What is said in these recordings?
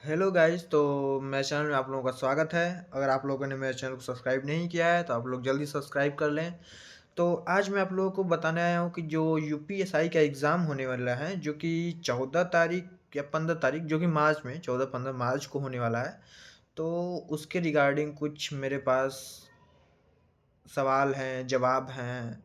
Hello guys. तो मेरे channel में आप लोगों का स्वागत है। अगर आप लोगों ने मेरे चैनल को सब्सक्राइब नहीं किया है तो आप लोग जल्दी सब्सक्राइब कर लें। तो आज मैं आप लोगों को बताने आया हूँ कि जो यूपीएसआई का एग्ज़ाम होने वाला है, जो कि 14 तारीख या 15 तारीख, जो कि मार्च में 14-15 मार्च को होने वाला है। तो उसके रिगार्डिंग कुछ मेरे पास सवाल हैं, जवाब हैं,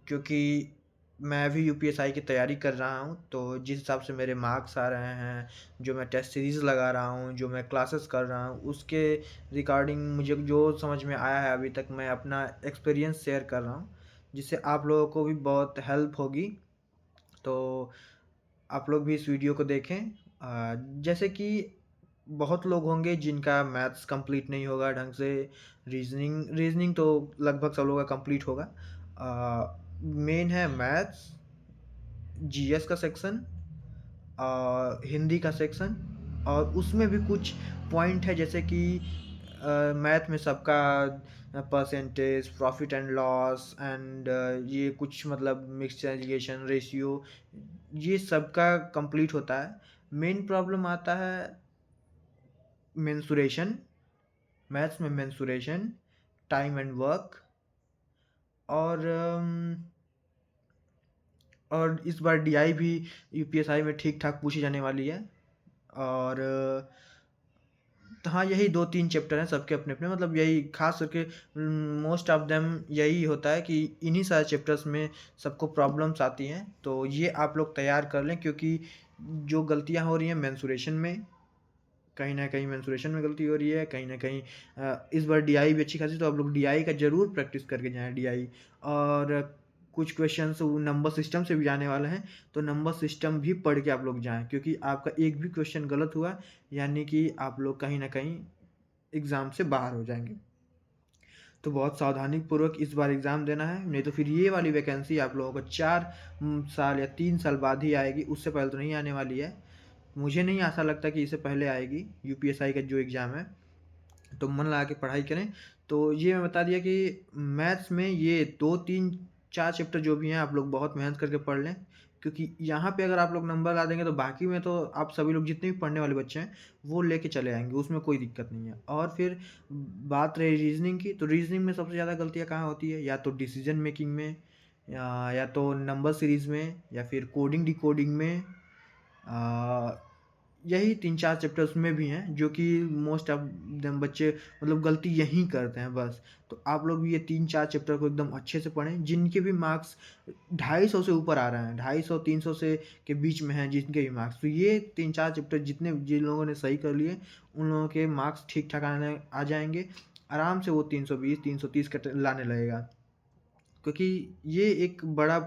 क्योंकि मैं अभी यूपीएसआई की तैयारी कर रहा हूँ। तो जिस हिसाब से मेरे मार्क्स आ रहे हैं, जो मैं टेस्ट सीरीज़ लगा रहा हूँ, जो मैं क्लासेस कर रहा हूँ, उसके रिगार्डिंग मुझे जो समझ में आया है अभी तक, मैं अपना एक्सपीरियंस शेयर कर रहा हूँ, जिससे आप लोगों को भी बहुत हेल्प होगी। तो आप लोग भी इस वीडियो को देखें। जैसे कि बहुत लोग होंगे जिनका मैथ्स कंप्लीट नहीं होगा ढंग से। रीजनिंग रीजनिंग तो लगभग सब लोगों का कंप्लीट होगा। मेन है मैथ्स, जीएस का सेक्शन, हिंदी का सेक्शन, और उसमें भी कुछ पॉइंट है, जैसे कि मैथ में सबका percentage, profit and loss and ये कुछ मतलब मिक्सचराइजेशन रेशियो, ये सबका कंप्लीट होता है। मेन प्रॉब्लम आता है मेंसुरेशन, मैथ्स में मेंसुरेशन, टाइम एंड वर्क, और और इस बार डीआई भी यूपीएसआई में ठीक ठाक पूछी जाने वाली है। और तो हाँ, यही 2-3 चैप्टर हैं, सबके अपने-अपने, मतलब यही ख़ास करके मोस्ट ऑफ देम यही होता है कि इन्हीं सारे चैप्टर्स में सबको प्रॉब्लम्स आती हैं। तो ये आप लोग तैयार कर लें, क्योंकि जो गलतियाँ हो रही हैं मेंसुरेशन में, कहीं न कहीं मेंसुरेशन में गलती हो रही है, कहीं न कहीं इस बार डीआई भी अच्छी खासी, तो आप लोग डीआई का ज़रूर प्रैक्टिस करके जाएँ, डीआई। और कुछ क्वेश्चन्स वो नंबर सिस्टम से भी आने वाले हैं, तो नंबर सिस्टम भी पढ़ के आप लोग जाएँ, क्योंकि आपका एक भी क्वेश्चन गलत हुआ, यानी कि आप लोग कहीं न कहीं एग्ज़ाम से बाहर हो जाएँगे। तो बहुत सावधानीपूर्वक इस बार एग्ज़ाम देना है, नहीं तो फिर ये वाली वैकेंसी आप लोगों को 4 साल या 3 साल बाद ही आएगी, उससे पहले तो नहीं आने वाली है। मुझे नहीं ऐसा लगता कि इससे पहले आएगी यूपीएसआई का जो एग्ज़ाम है। तो मन लगा के पढ़ाई करें। तो ये मैं बता दिया कि मैथ्स में ये 2, 3, 4 चैप्टर जो भी हैं, आप लोग बहुत मेहनत करके पढ़ लें, क्योंकि यहाँ पे अगर आप लोग नंबर ला देंगे तो बाकी में तो आप सभी लोग जितने भी पढ़ने वाले बच्चे हैं, वो लेके चले आएँगे, उसमें कोई दिक्कत नहीं है। और फिर बात रही रीज़निंग की, तो रीज़निंग में सबसे ज़्यादा गलतियाँ कहाँ होती है? या तो डिसीज़न मेकिंग में, या तो नंबर सीरीज़ में, या फिर कोडिंग डिकोडिंग में। अ, यही 3-4 चैप्टर उसमें भी हैं, जो कि मोस्ट ऑफ देम बच्चे मतलब गलती यहीं करते हैं बस। तो आप लोग भी ये 3-4 चैप्टर को एकदम अच्छे से पढ़ें, जिनके भी मार्क्स 250 से ऊपर आ रहे हैं, 250-300 से के बीच में हैं जिनके भी मार्क्स, तो ये 3-4 चैप्टर जिन लोगों ने सही कर लिए, उन लोगों के मार्क्स ठीक-ठाक आने आ जाएँगे। आराम से वो 320, 330 लाने लगेगा। क्योंकि ये एक बड़ा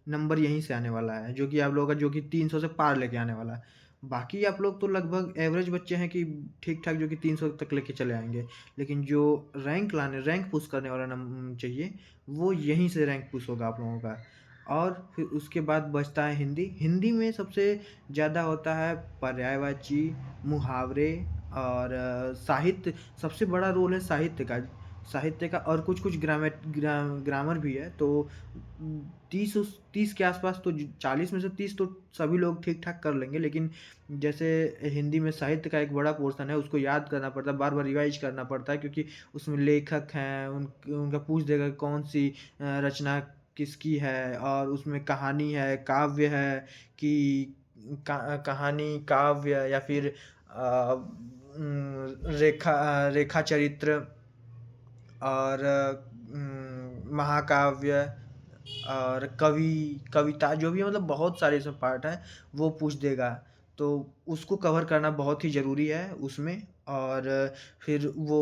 नंबर यहीं से आने वाला है, जो कि आप लोगों का, जो कि 300 से पार लेके आने वाला है। बाकी आप लोग तो लगभग एवरेज बच्चे हैं कि ठीक-ठाक, जो कि 300 तक लेके चले आएँगे। लेकिन जो रैंक पुश करने वाला चाहिए, वो यहीं से रैंक पुश होगा आप लोगों का। और फिर उसके बाद बचता है हिंदी। हिंदी में सबसे ज़्यादा होता है पर्यायवाची, मुहावरे, और साहित्य। सबसे बड़ा रोल है साहित्य का, और कुछ-कुछ ग्रामर भी है। तो 30 के आसपास, तो 40 में से 30 तो सभी लोग ठीक-ठाक कर लेंगे। लेकिन जैसे हिंदी में साहित्य का एक बड़ा पोर्शन है, उसको याद करना पड़ता है, बार-बार रिवाइज़ करना पड़ता है, क्योंकि उसमें लेखक हैं, उनका पूछ देगा कौन-सी रचना किसकी है, और उसमें कहानी है, काव्य है, कि कहानी, काव्य, या फिर रेखा चरित्र, और महाकाव्य, और कविता, जो भी है, मतलब बहुत सारे इसमें पार्ट हैं, वो पूछ देगा। तो उसको कवर करना बहुत ही ज़रूरी है उसमें। और फिर वो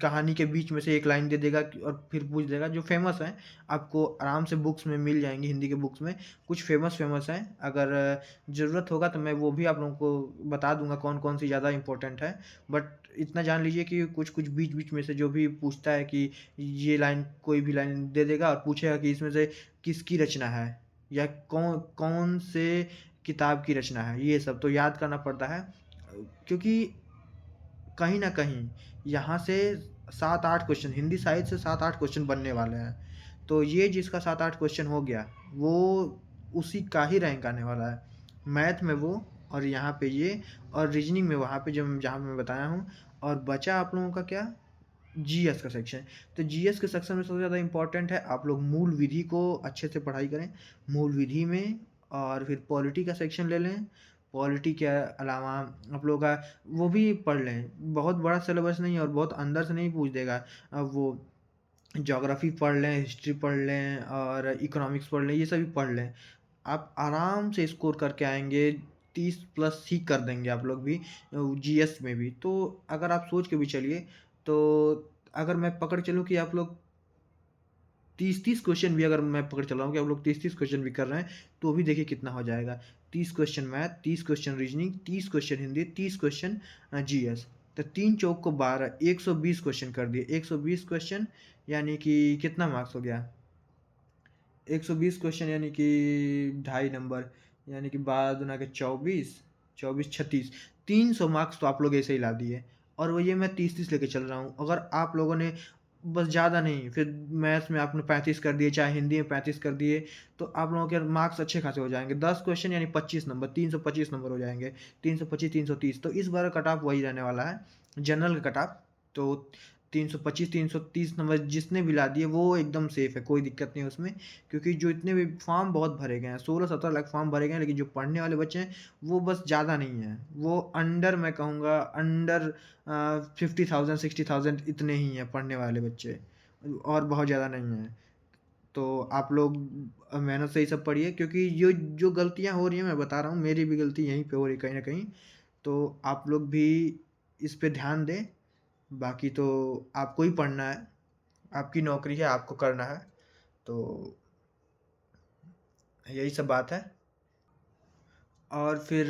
कहानी के बीच में से एक लाइन दे देगा, और फिर पूछ देगा, जो फ़ेमस हैं, आपको आराम से बुक्स में मिल जाएँगी, हिंदी के बुक्स में। कुछ फ़ेमस हैं, अगर ज़रूरत होगा तो मैं वो भी आप लोगों को बता दूँगा कौन-कौन सी ज़्यादा इम्पोर्टेंट है। बट इतना जान लीजिए कि कुछ-कुछ बीच-बीच में से जो भी पूछता है, कि ये लाइन, कोई भी लाइन दे देगा और पूछेगा कि इसमें से किसकी रचना है, या कौन से किताब की रचना है, ये सब तो याद करना पड़ता है। क्योंकि कहीं न कहीं यहाँ से 7-8 क्वेश्चन, हिंदी साहित्य से 7-8 क्वेश्चन बनने वाले हैं। तो ये जिसका 7-8 क्वेश्चन हो गया, वो उसी का ही रैंक आने वाला है। मैथ में वो और यहाँ पे ये, और रीजनिंग में वहाँ पे जब जहाँ मैं बताया हूँ। और बचा आप लोगों का क्या, जीएस का सेक्शन। तो जीएस के सेक्शन में सबसे ज़्यादा इम्पोर्टेंट है आप लोग मूल विधि को अच्छे से पढ़ाई करें, मूल विधि में। और फिर पॉलिटी का सेक्शन ले लें। पॉलिटी के अलावा आप लोगों का वो भी पढ़ लें, बहुत बड़ा सिलेबस नहीं है और बहुत अंदर से नहीं पूछ देगा। अब वो ज्योग्राफी पढ़ लें, हिस्ट्री पढ़ लें और इकोनॉमिक्स पढ़ लें, ये सभी पढ़ लें। आप आराम से स्कोर करके आएँगे, 30 प्लस ही कर देंगे आप लोग भी जीएस में भी। तो अगर आप सोच के भी चलिए, तो अगर मैं पकड़ चलूँ कि आप लोग 30-30 क्वेश्चन भी, अगर मैं पकड़ चल रहा हूँ कि आप लोग 30-30 क्वेश्चन भी कर रहे हैं, तो भी देखिए कितना हो जाएगा। 30 question math, 30 question reasoning, 30 question Hindi, 30 question GS. तो 3 चौक को 12, 120 क्वेश्चन कर दिए। 120 क्वेश्चन यानी कि कितना मार्क्स हो गया? 120 क्वेश्चन यानी कि 2.5 नंबर, यानी कि 12 दूना के 24, 24 36, 300 मार्क्स तो आप लोग ऐसे ही ला दिए। और वो ये मैं 30-30 लेके चल रहा हूँ। अगर आप लोगों ने बस ज़्यादा नहीं, फिर मैथ्स में आपने 35 कर दिए, चाहे हिंदी में 35 कर दिए, तो आप लोगों के मार्क्स अच्छे खासे हो जाएँगे। 10 क्वेश्चन यानी 25 नंबर, 325 नंबर हो जाएँगे। 325, 330, तो इस बार का कट ऑफ वही रहने वाला है, जनरल का कट ऑफ। तो 325, 330 नंबर जिसने भी ला दिए वो एकदम सेफ है, कोई दिक्कत नहीं है उसमें। क्योंकि जो इतने भी फॉर्म बहुत भरे गए हैं, 16-17 लाख फॉर्म भरे गए हैं, लेकिन जो पढ़ने वाले बच्चे हैं वो बस ज़्यादा नहीं हैं। वो अंडर, मैं कहूँगा अंडर 50,000 60,000 इतने ही हैं पढ़ने वाले बच्चे, और बहुत ज़्यादा नहीं हैं। तो आप लोग मेहनत से ही सब पढ़िए, क्योंकि ये जो गलतियाँ हो रही हैं, मैं बता रहा हूँ मेरी भी गलती यहीं पे हो रही है कहीं न कहीं। तो आप लोग भी इस पे ध्यान दें। बाकी तो आपको ही पढ़ना है, आपकी नौकरी है, आपको करना है। तो यही सब बात है। और फिर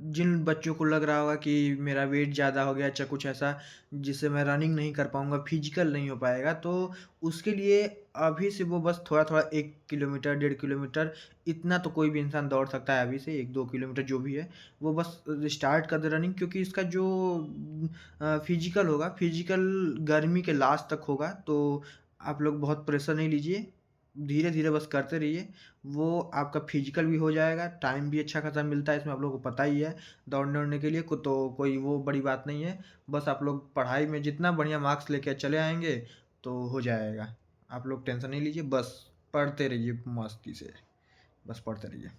जिन बच्चों को लग रहा होगा कि मेरा वेट ज़्यादा हो गया, चाहे कुछ ऐसा जिससे मैं रनिंग नहीं कर पाऊँगा, फिजिकल नहीं हो पाएगा, तो उसके लिए अभी से वो बस थोड़ा-थोड़ा 1 किलोमीटर, 1.5 किलोमीटर, इतना तो कोई भी इंसान दौड़ सकता है अभी से, 1-2 किलोमीटर जो भी है, वो बस स्टार्ट कर दे रनिंग। क्योंकि इसका जो फिजिकल होगा, फिजिकल गर्मी के लास्ट तक होगा, तो आप लोग बहुत प्रेशर नहीं लीजिए, धीरे-धीरे बस करते रहिए। वो आपका फिजिकल भी हो जाएगा, टाइम भी अच्छा खासा मिलता है इसमें, आप लोगों को पता ही है। दौड़ने-वोड़ने के लिए तो कोई वो बड़ी बात नहीं है। बस आप लोग पढ़ाई में जितना बढ़िया मार्क्स लेके चले आएँगे, तो हो जाएगा। आप लोग टेंशन नहीं लीजिए, बस पढ़ते रहिए मस्ती से, बस पढ़ते रहिए।